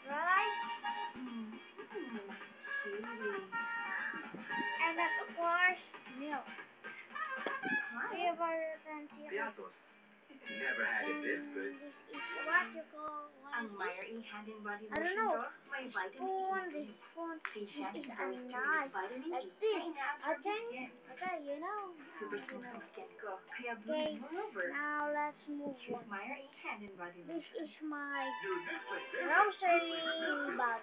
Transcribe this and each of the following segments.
Right? And that, of course, milk. Favorite and Never had it this good. this is what you call Ang Meyer hand and body I don't lotion know. daw, may vitamin Spoon, E. this spoon, this Fish is and a bird knife. vitamin Like E. this. Ay, Okay, you know. super You smooth know. ang skin ko. Kaya Okay, moreover, now let's move choose on. Meyer hand and body This lotion. is my grocery bag.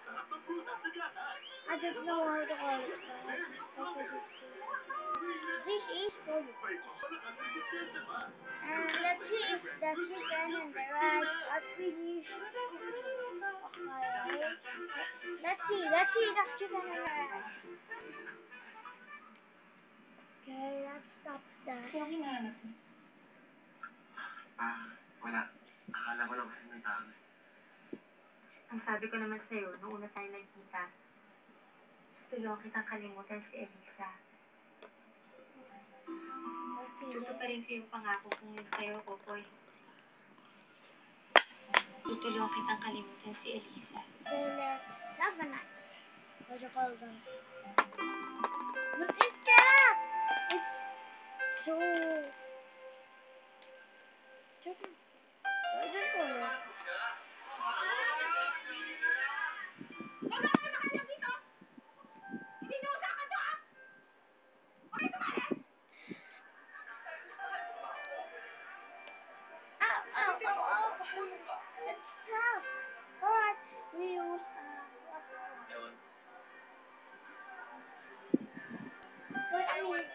I don't know how to call it. This is for you. And let's see if the chicken and the rice are finished. Okay. Let's see the chicken and the rice. Okay, let's stop that. Sino hinahanap mo? Wala. Akala ko lang kasi may tao. Ang sabi ko naman sa'yo, noong una tayo nagkita, tulungan kitang kalimutan si Elisa. Tutuparin ko yung pangako kong sa'yo, Popoy. Tutulungan kitang kalimutan si Elisa. Okay, let's have a night. What do you call them? Look at that! It's so... What do you call it? It's tough. But we use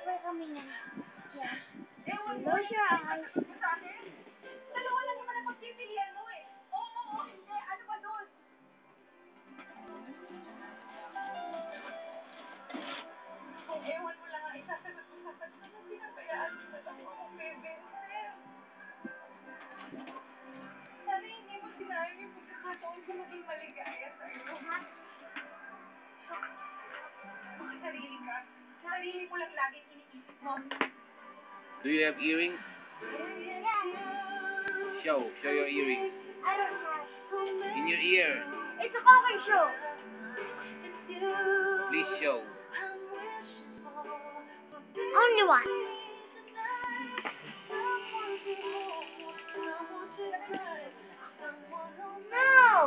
wait a minute. Yes. Close your eyes. Dalawa lang naman ang pagpipilian mo eh. Oo, hindi. Ano ba doon? Kung ewan mo lang ang isasagot mo sa kanya, pinabayaan mo na lang ako, bebe. Sana hindi mo sinayang yung pagkakataon ko maging maligaya sa'yo. Baka sarili ka. Sarili mo lang laging iniisip mo. Do you have earrings? Show your earrings. I don't have. In your ear. It's a cooking show. Please show. Only one. No.